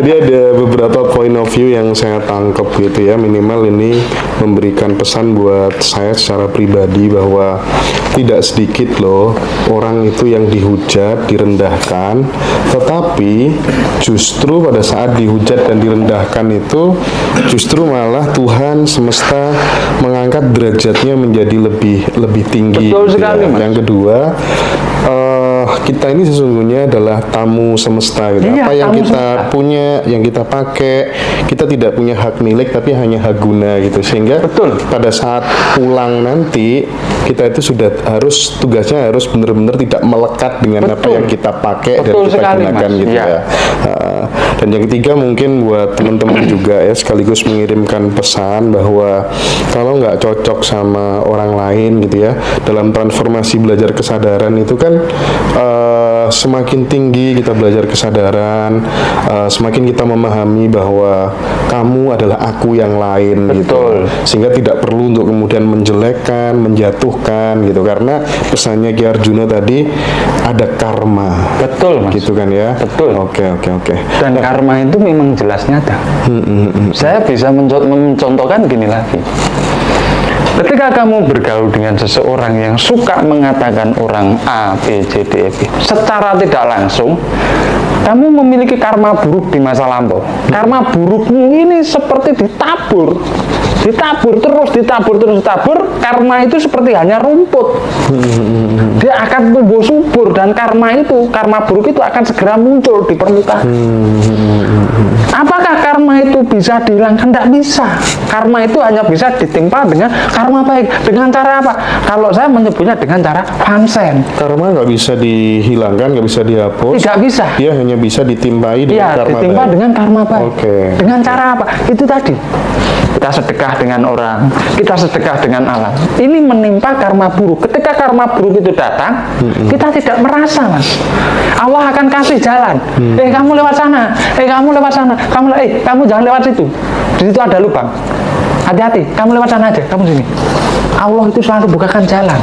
Jadi ada beberapa point of view yang saya tangkap gitu ya, minimal ini memberikan pesan buat saya secara pribadi bahwa tidak sedikit loh orang itu yang dihujat, direndahkan, tetapi justru pada saat dihujat dan direndahkan itu justru malah Tuhan semesta mengangkat derajatnya menjadi lebih tinggi. Betul sekali, Mas. Yang kedua, kita ini sesungguhnya adalah tamu semesta gitu. Iya, apa yang tamu kita semesta. punya, yang kita pakai, kita tidak punya hak milik tapi hanya hak guna gitu, sehingga Betul. pada saat pulang nanti kita itu sudah harus, tugasnya harus benar-benar tidak melekat dengan apa Betul. yang kita pakai dan Betul kita sekali, gunakan Mas. gitu Iya. ya. Dan yang ketiga mungkin buat teman-teman juga ya, sekaligus mengirimkan pesan bahwa kalau nggak cocok sama orang lain gitu ya, dalam transformasi belajar kesadaran itu kan semakin tinggi kita belajar kesadaran, semakin kita memahami bahwa kamu adalah aku yang lain. Betul. Gitu, sehingga tidak perlu untuk kemudian menjelekkan, menjatuhkan gitu, karena pesannya Ki Arjuna tadi ada karma. Betul, Mas. Gitu kan ya. Betul. Oke. Dan karma itu memang jelas nyata. Saya bisa mencontohkan gini lagi. Ketika kamu bergaul dengan seseorang yang suka mengatakan orang A, B, C, D, E, F, secara tidak langsung kamu memiliki karma buruk di masa lampau. Karma burukmu ini seperti ditabur terus, karma itu seperti hanya rumput. Dia akan tumbuh subur, dan karma buruk itu akan segera muncul di permukaan. Apakah karma itu bisa dihilangkan? Tidak bisa. Karma itu hanya bisa ditimpa dengan karma baik. Dengan cara apa? Kalau saya menyebutnya dengan cara fansen. Karma nggak bisa dihilangkan, nggak bisa dihapus. Tidak bisa. Dia hanya bisa ditimpai dengan Iya, karma ditimpa baik. dengan karma baik. Oke. Dengan cara apa? Itu tadi. Kita sedekah dengan orang, kita sedekah dengan alam. Ini menimpa karma buruk. Ketika karma buruk itu datang, kita tidak merasa, Mas. Allah akan kasih jalan. Kamu lewat sana. Kamu lewat sana. Kamu jangan lewat situ. Di situ ada lubang. Hati-hati. Kamu lewat sana aja. Kamu sini. Allah itu selalu bukakan jalan.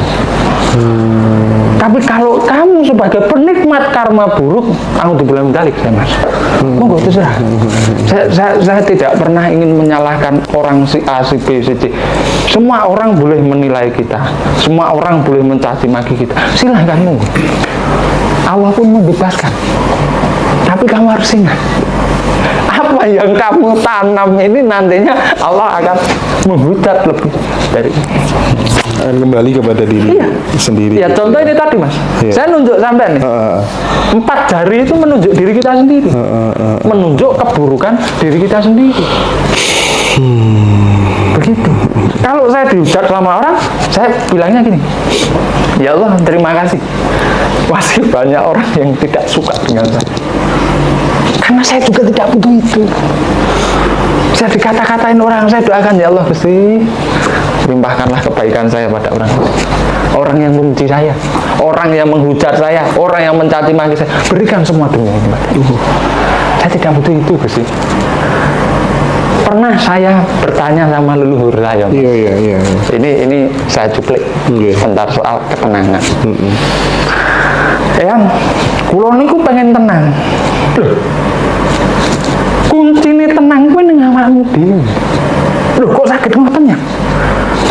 Tapi kalau kamu sebagai penikmat karma buruk, aku dibilang dalik saya, Mas. Monggo terserah. Saya tidak pernah ingin menyalahkan orang si A, si B, si C. Semua orang boleh menilai kita. Semua orang boleh mencaci maki kita. Silahkan monggo. Allah pun membebaskan. Tapi kamu harus ingat, apa yang kamu tanam ini nantinya Allah akan menghujat lebih dari ini. Kembali kepada diri sendiri. Ya, contoh ini tadi, Mas. Iya. Saya nunjuk sampai nih. 4 jari itu menunjuk diri kita sendiri. Menunjuk keburukan diri kita sendiri. Begitu. Kalau saya dihujat sama orang, saya bilangnya gini, ya Allah, terima kasih. Masih banyak orang yang tidak suka dengan saya. Karena saya juga tidak butuh itu. Saya dikata-katain orang, saya doakan, ya Allah, Gusti, limpahkanlah kebaikan saya pada orang yang membenci saya, orang yang menghujat saya, orang yang mencaci maki saya, berikan semua dunia ini pada saya tidak butuh itu, Gusti. Pernah saya bertanya sama leluhur saya, Iya. ini saya cuplik tentang soal ketenangan. Yang kula niku pengen tenang. Loh, kuncine tenang kuwi ning awakmu dhewe. Loh, kok sakit ngoten ya?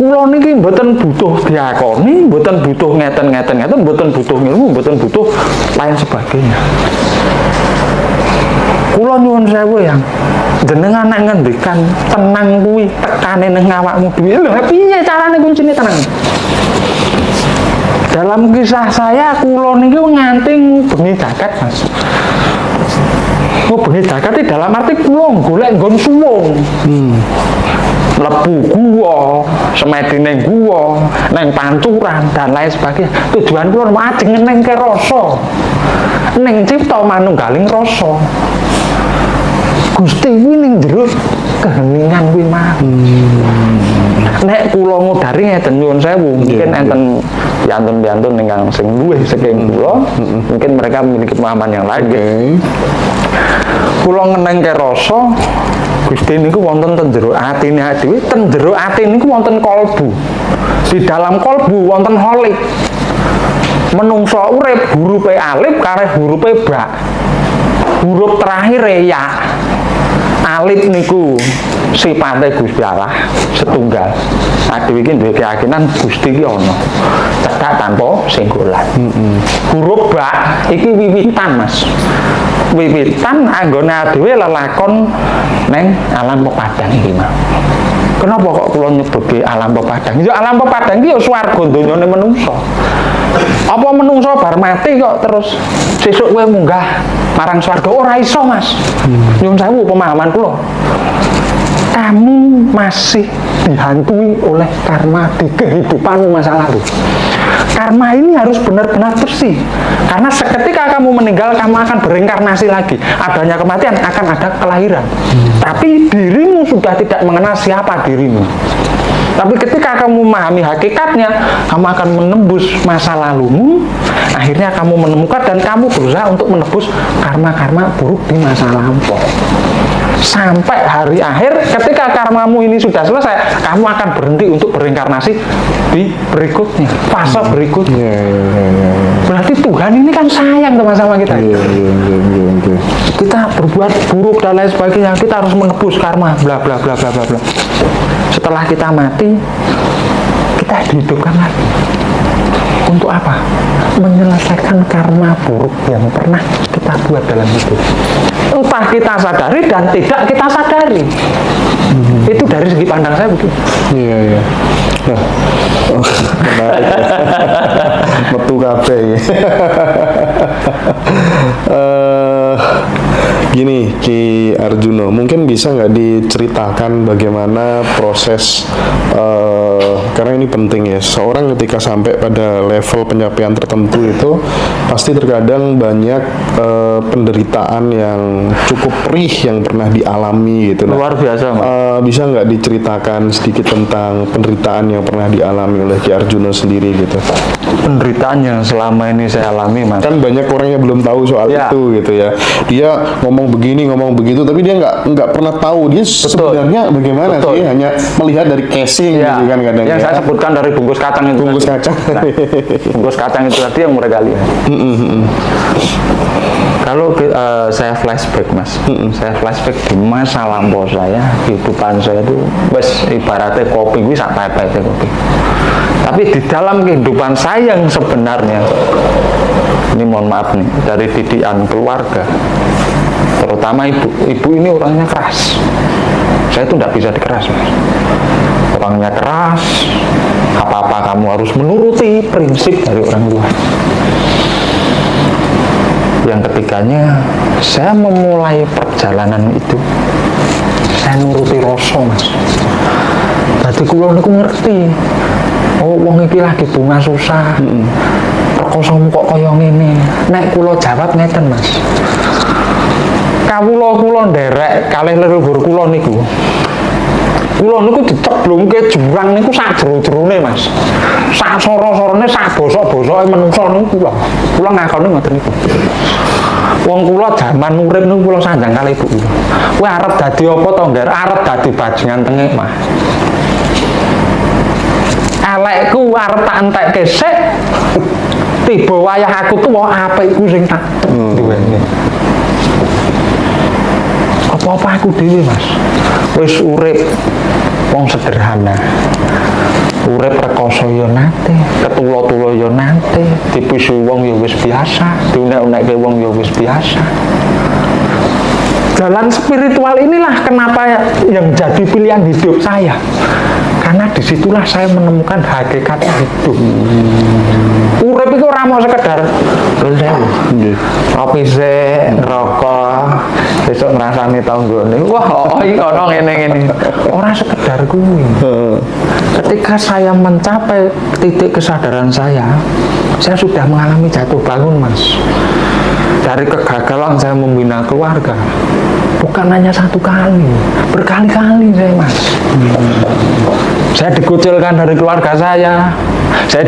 Kula niki mboten butuh diakoni, mboten butuh ngeten, mboten butuh ilmu, mboten butuh lain sebagainya. Kula nyuwun sewu yang jenengan nek ngendikan tenang kuwi tekane ning awakmu dhewe. Lho, piye carane kuncine tenang? Dalam kisah saya, kula niki nganti ngubengi jagat, Mas. Ngubengi jagat dalam arti kula golek nggon suwung. Lebu gua, semedine gua, neng pancuran dan lain sebagainya. Tujuan kula mau ajeng ngenengke rasa. Ning cipta manunggaling rasa. Gusti kuwi ning jero keheningan kuwi mah. Nek kula ngudari ngeten nyuwun sewu, mungkin enten piantun-piantun ingkang sing luwih saking kula, mungkin mereka memiliki pemahaman yang lain. Kula ngenengke rasa, Gusti niku wonten ten jero atine dhewe, ten jero ati niku wonten kolbu. Di dalam kolbu wonten holik. Menungso urip hurufe alif kareh hurufe ba. Huruf terakhir ya. alit niku sipate Gusti Allah setunggal. Adewe iki duwe keyakinan Gusti iki ana. Cekak tanpa singgolan. Huruf ba iki wiwitan, Mas. Wiwitan anggone adewe lelakon neng alam pepadang iki, Mas. Kenapa kok kula nyebutke alam pepadang? Ya alam pepadang iki ya swarga donyane menungso. Apa menungso bar mati kok terus sesuk kowe munggah marang swarga? Ora iso, Mas. Nyuwun sewu pemahaman kula. Kamu masih dihantui oleh karma di kehidupanmu masa lalu. Karma ini harus benar-benar bersih. Karena seketika kamu meninggal, kamu akan bereinkarnasi lagi. Adanya kematian, akan ada kelahiran. Tapi dirimu sudah tidak mengenal siapa dirimu. Tapi ketika kamu memahami hakikatnya, kamu akan menembus masa lalumu. Akhirnya kamu menemukan dan kamu berusaha untuk menebus karma-karma buruk di masa lampau. Sampai hari akhir, ketika karmamu ini sudah selesai, kamu akan berhenti untuk bereinkarnasi di berikutnya, fase berikutnya. Berarti Tuhan ini kan sayang sama-sama kita. Kita berbuat buruk dan lain sebagainya, kita harus menebus karma, bla bla bla bla bla bla. Setelah kita mati, kita dihidupkan lagi. Untuk apa? Menyelesaikan karma buruk yang pernah kita buat dalam hidup. Entah kita sadari dan tidak kita sadari. Itu dari segi pandang saya begitu. Iya. Nah, menarik. Metu kabeh. Gini Ki Arjuno, mungkin bisa nggak diceritakan bagaimana proses karena ini penting ya, seorang ketika sampai pada level pencapaian tertentu itu pasti terkadang banyak penderitaan yang cukup perih yang pernah dialami gitu. Luar biasa, Mas. Bisa nggak diceritakan sedikit tentang penderitaan yang pernah dialami oleh Ki Arjuno sendiri gitu? Penderitaan yang selama ini saya alami, Mas. Kan banyak orang yang belum tahu soal itu gitu ya. Dia ngomong begini, ngomong begitu, tapi dia nggak pernah tahu dia sebenarnya bagaimana sih. Hanya melihat dari casing gitu kan kadang. Yang saya sebutkan dari bungkus kacang itu. Bungkus kacang. Nah, bungkus kacang itu tadi yang mereka lihat. Kalau saya flashback, Mas, saya flashback di masa lampau saya, kehidupan saya itu, wes ibaratnya kopi, bisa pepet kopi. Tapi di dalam kehidupan saya yang sebenarnya, ini mohon maaf nih, dari didikan keluarga, terutama ibu ini orangnya keras. Saya itu tidak bisa dikeras, Mas. Orangnya keras, apa-apa kamu harus menuruti prinsip dari orang tua. Yang ketiganya, saya memulai perjalanan itu, saya nuruti rasa, Mas. Jadi kula niku ngerti, oh wong iki lagi bunga susah, rekosomu kok kaya ngene. Nek kula jawab ngeten, Mas. Kawula nderek kalih leluhur kula niku. Kula niku diceblungke jurang niku sak jero-jerone, Mas. Sak soro-sorone, sak bosok-bosoke menungso niku kula. Kula ngakoni ngoten niku. Wong kula jaman urip niku kula sanjang kali ibu kula. Kowe arep dadi apa to, Ngger? Arep dadi bajingan tengik, Mas. Elekku arep tak entekke sik. Tiba wayah aku tuh wong apikku sing tak duweni. Apa-apa aku dhewe, Mas. Wis urip wong sederhana. Urip rekoso ya nate, ketulo-tulo ya nate, dipisu wong ya wis biasa, diunek-unekke wong ya wis biasa. Jalan spiritual inilah kenapa yang jadi pilihan hidup saya. Karena disitulah saya menemukan hakikat hidup. Urip itu ora mau sekedar kopi sik, ngerokok, besok ngrasani tanggane. Wah, iki ono ngene-ngene. Ora sekedar kuwi. Ketika saya mencapai titik kesadaran saya sudah mengalami jatuh bangun, Mas. Dari kegagalan saya membina keluarga, bukan hanya satu kali, berkali-kali saya, Mas. Saya dikucilkan dari keluarga saya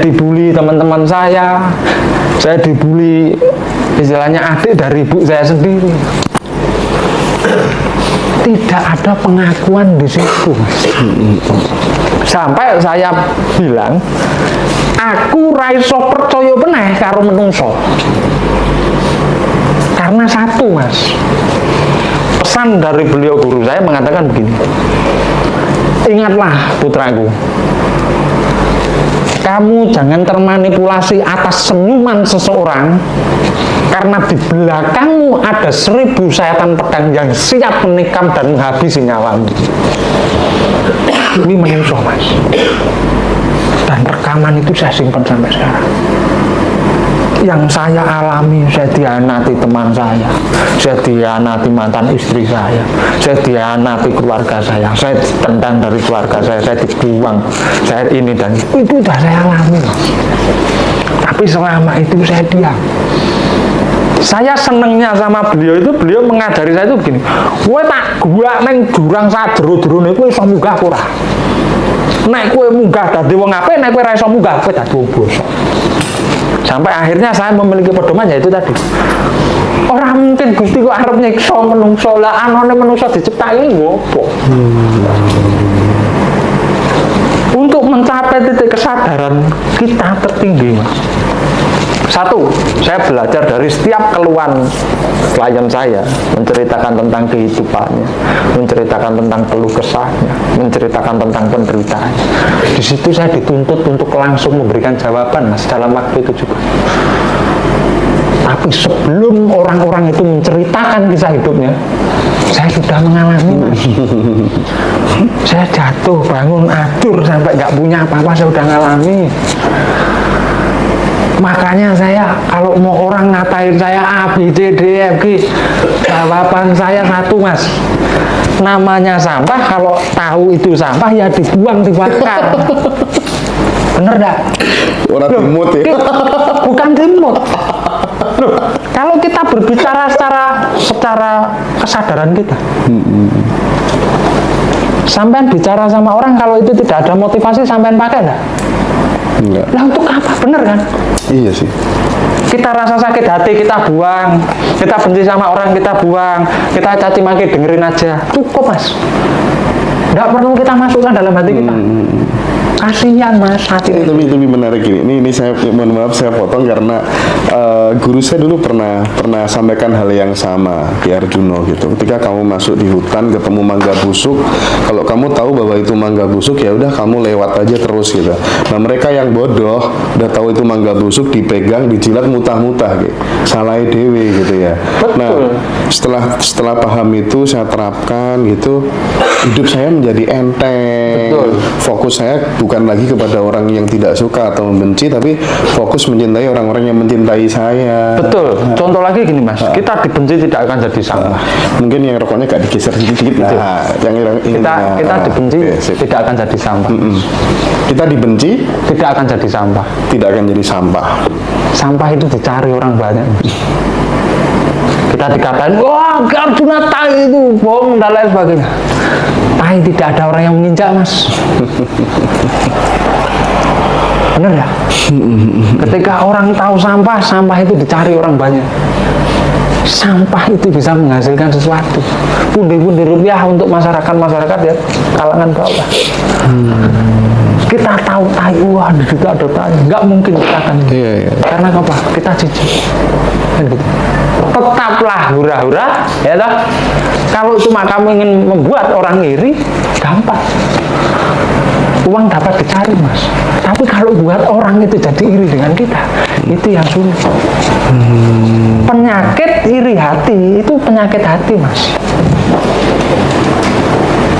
dibully teman-teman saya dibully istilahnya adik dari ibu saya sendiri. Tidak ada pengakuan di situ, Mas. Sampai saya bilang, aku raiso percaya meneh karo menungso. Karena satu, Mas, pesan dari beliau guru saya mengatakan begini, ingatlah putraku, kamu jangan termanipulasi atas senyuman seseorang, karena di belakangmu ada 1000 sayatan pedang yang siap menikam dan menghabisi nyawamu. Ini menungso mas, dan rekaman itu saya simpan sampai sekarang. Yang saya alami, saya dihianati teman saya dihianati mantan istri saya dihianati keluarga saya ditendang dari keluarga saya dibuang, saya ini dan itu sudah saya alami. Tapi selama itu saya diam. Saya senengnya sama beliau itu, beliau mengajari saya itu begini, kowe tak gua neng jurang sadero-derone kowe iso munggah ora? Nek kowe munggah dadi wong apik, nek kowe ora iso munggah kowe dadi wong bosok. Sampai akhirnya saya memiliki pedoman yaitu tadi, orang mungkin Gusti kok arep nyiksa menungso, lah anane menungso diciptakan ngopo. Untuk mencapai titik kesadaran kita tertinggi, Mas. Satu, saya belajar dari setiap keluhan klien saya, menceritakan tentang kehidupannya, menceritakan tentang keluh kesahnya, menceritakan tentang penderitaannya. Di situ saya dituntut untuk langsung memberikan jawaban, Mas, dalam waktu itu juga. Tapi sebelum orang-orang itu menceritakan kisah hidupnya, saya sudah mengalami, Mas. Saya jatuh, bangun, adur, sampai nggak punya apa-apa, saya sudah ngalami. Makanya saya kalau mau orang ngatain saya A, B, C, D, F, G, jawaban saya satu, Mas. Namanya sampah, kalau tahu itu sampah ya dibuang, dibakar. Bener gak? Orang timut ya? Bukan timut. Loh, kalau kita berbicara secara kesadaran kita, sampean bicara sama orang kalau itu tidak ada motivasi, sampean pakai enggak? Enggak. Lah untuk apa? Bener kan? Iya sih. Kita rasa sakit hati, kita buang. Kita benci sama orang, kita buang. Kita caci maki, dengerin aja. Cukup, Mas. Nggak perlu kita masukkan dalam hati kita. Kasihan, Mas, hati. Tapi menarik ini saya mohon maaf saya potong karena guru saya dulu pernah sampaikan hal yang sama di Arjuno gitu. Ketika kamu masuk di hutan ketemu mangga busuk, kalau kamu tahu bahwa itu mangga busuk ya udah kamu lewat aja terus gitu. Nah mereka yang bodoh udah tahu itu mangga busuk, dipegang, dijilat, mutah-mutah gitu. Salah dewe gitu ya. Betul. Nah setelah paham itu saya terapkan gitu, hidup saya menjadi enteng. Betul. Fokus saya bukan lagi kepada orang yang tidak suka atau membenci, tapi fokus mencintai orang-orang yang mencintai saya. Betul. Contoh lagi gini, Mas. Kita dibenci tidak akan jadi sampah. Mungkin yang rokoknya gak digeser sedikit. Nah, Kita dibenci tidak akan jadi sampah. Kita dibenci Tidak akan jadi sampah. tidak akan jadi sampah. Sampah itu dicari orang banyak. Kita dikatain, wah Arjuna tai itu bohong dan lain sebagainya. Tai tidak ada orang yang menginjak, Mas. Bener ya? Ketika orang tahu sampah, sampah itu dicari orang banyak. Sampah itu bisa menghasilkan sesuatu. Pundi-pundi rupiah untuk masyarakat ya, kalangan bawah. Kita tahu tai, wah di situ ada tai, nggak mungkin kita akan. Iya. Karena apa? Kita jijik. Kan gitu. Tetaplah hura-hura, ya toh. Kalau cuma kamu ingin membuat orang iri, gampang. Uang dapat dicari, Mas. Tapi kalau buat orang itu jadi iri dengan kita, itu yang sulit. Penyakit iri hati itu penyakit hati, Mas.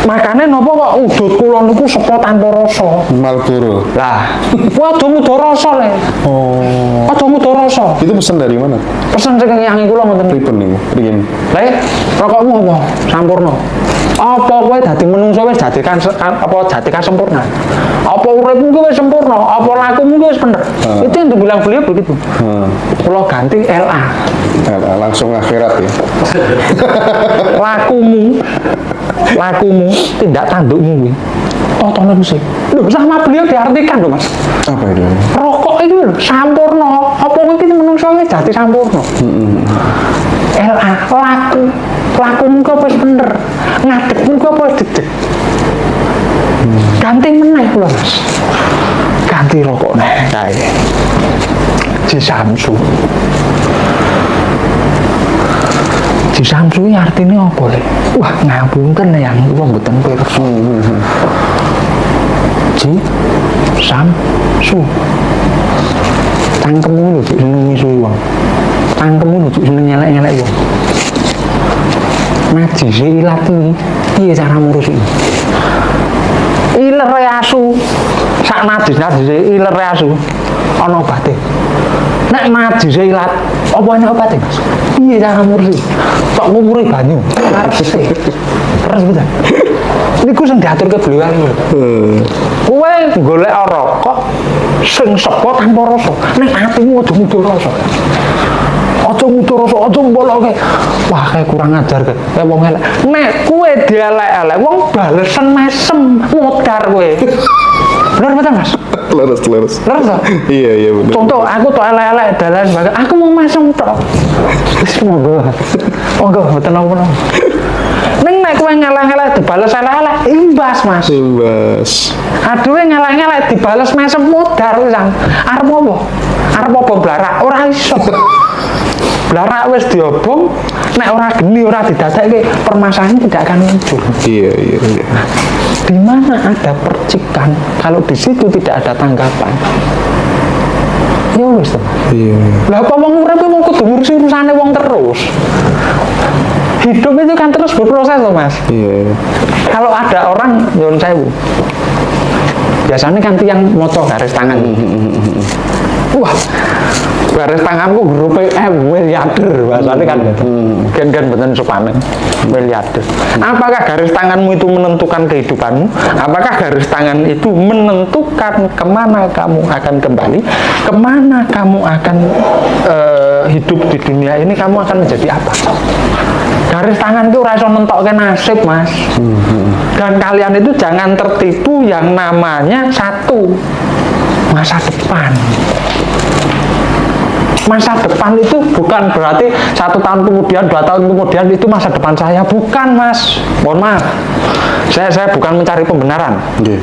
Makanya nopo kok udut kula niku sepo tanpa rasa. Malboro. Lah, kuwi aja muda rasa le. Oh. Aja muda rasa. Itu pesan dari mana? Pesen sing nyanyi kula ngoten niku. Pripun niku? Riyen. Lah, rokokmu apa? Sampurna. Apa kowe dadi menungso wis dadi jati sempurna? Apa uripmu ki wis sempurna? Apa lakumu ki wis bener? Itu yang dibilang beliau begitu. Kula ganti LA. Langsung akhirat ya. Lakumu tindak tandukmu kuwi tontonan musik. Loh, sama beliau diartikan loh, Mas. Apa itu? Rokok itu loh, sampurna. Apa kuwi menungso wis dadi sampurna? LA, lakumu kok wis bener. Ngadegmu kok wis dedeg. Ganti meneh kula, Mas. Ganti rokok neh kae. Disamsui artinya apa le? Wah ngapunten yang kula mboten pirsa. Ji samsu. Cangkemmu lho seneng misui wong. Cangkemmu lho seneng nyelek-nyelek wong. Najis ilat iki piye cara ngurus iki? Ilere asu sak najis ilere asu ana obate. Nek najis ilat apa ana obate Mas? Piye cara ngurus iki? Tok ngumuri banyu karese. Terus betul. Niku sing diaturke beliau lho. Kowe golek rokok sing sepo tanpa rasa. Nek atimu aja mudur rasa. Aja mudur rasa, aja mboloke. Wah, kayak kurang ajar kayak wong elek. Nek kowe dielek-elek wong balesen mesem modar kowe. Bener betul Mas? Leres. Leres toh? Iya bener. Contoh aku tok elek-elek dalan sebagai aku mau mesem tok. Wis monggo. Monggo mboten napa-napa. Neng nek kowe ngelak-ngelak dibales elek-elek imbas Mas. Imbas. Aduhe ngelak-ngelak dibales mesem modar pisan. Arep apa? Arep apa blarak? Ora iso. Blarak wis diobong, nek ora geni ora didadekke permasalahan tidak akan muncul. Iya. Di mana ada percikan, kalau di situ tidak ada tanggapan. Ya wis to. Iya. Lah apa wong urip mau kudu ngurusi urusane wong terus. Hidup itu kan terus berproses loh Mas. Iya. Kalau ada orang nyuwun sewu, biasanya kan tiang moco garis tangan. Wah, garis tanganku grupe miliarder, bahasanya kan. Gen-gen beten supane miliarder. Apakah garis tanganmu itu menentukan kehidupanmu? Apakah garis tangan itu menentukan kemana kamu akan kembali? Kemana kamu akan hidup di dunia ini? Kamu akan menjadi apa? Garis tangan itu rasa nentokke nasib Mas. Dan kalian itu jangan tertipu yang namanya satu masa depan. Masa depan itu bukan berarti 1 tahun kemudian, 2 tahun kemudian itu masa depan saya. Bukan Mas, mohon maaf. Saya bukan mencari pembenaran. Yeah.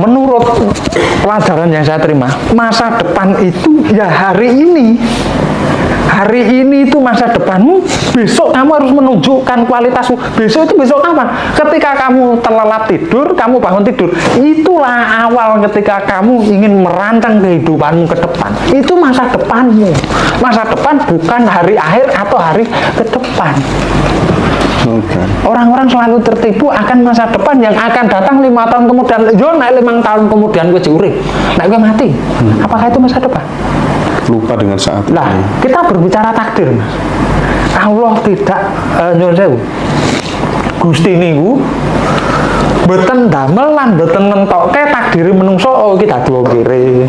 Menurut pelajaran yang saya terima, masa depan itu ya hari ini. Hari ini itu masa depanmu, besok kamu harus menunjukkan kualitasmu. Besok itu besok kapan? Ketika kamu terlelap tidur, kamu bangun tidur. Itulah awal ketika kamu ingin merancang kehidupanmu ke depan. Itu masa depanmu. Masa depan bukan hari akhir atau hari ke depan. Okay. Orang-orang selalu tertipu akan masa depan yang akan datang 5 tahun kemudian. Yo, naik 5 tahun kemudian gue urip. Nek gue mati. Apakah itu masa depan? Lupa dengan saat Nah, ini. kita berbicara takdir, Mas. Allah tidak nyuwun sewu. Gusti niku mboten damel lan mboten nentokke takdire menungso iki dadi wong kere,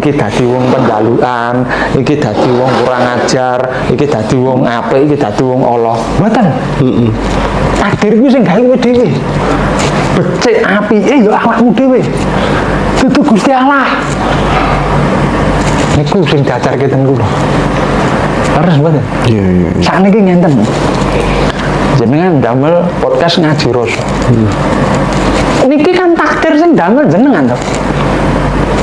iki dadi wong penjalukan, iki dadi wong kurang ajar, iki dadi wong apik, iki dadi wong Allah. Mboten. Takdir kuwi sing gawe kowe dhewe. Becik apike ya awakmu dhewe. Dudu Gusti Allah. Niku sing diajarke teng kula. Terus mboten? Iya. Sakniki ngenten. Jenengan damel podcast ngaji rasa. Niki kan takdir sing damel jenengan to.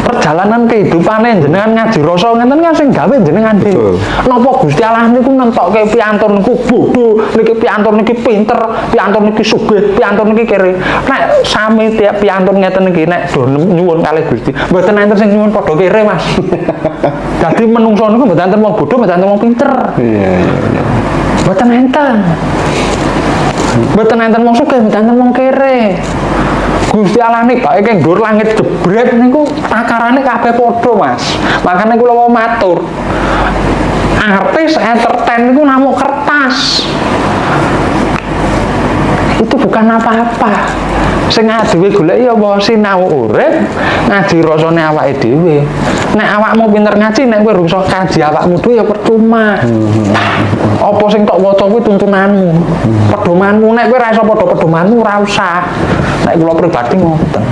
Perjalanan kehidupane jenengan ngaji rasa ngenten kan sing gawe jenengan dhewe. Napa Gusti Allah niku nentokke piantur niku bodho, niki piantur niki pinter, piantur niki sugih, piantur niki kere. Nek sami tiap piantur ngeten niki nek do nyuwun kalih Gusti, mboten enten sing nyuwun padha kere, Mas. Dadi menungso niku mboten enten wong bodho, mboten enten wong pinter. Iya. Mboten enten. Mboten enten wong sugih, mboten enten wong kere. Gusti Allah nih bae keng dhuwur langit jebret niku takarane kabeh padha, Mas. Makane kula mau matur. Artis entertain niku namung kertas. Itu bukan apa-apa. Sing dhewe goleki apa sinau urip, ngaji rasane awake dhewe. Nek awakmu pinter ngaji, nek kowe rungso kaji awakmu dhewe ya percuma. Apa sing tok waca kuwi tuntunanmu, pedomanmu. Nek kowe ra iso padha pedomanmu ora usah. Nek kula pribadi ngoten.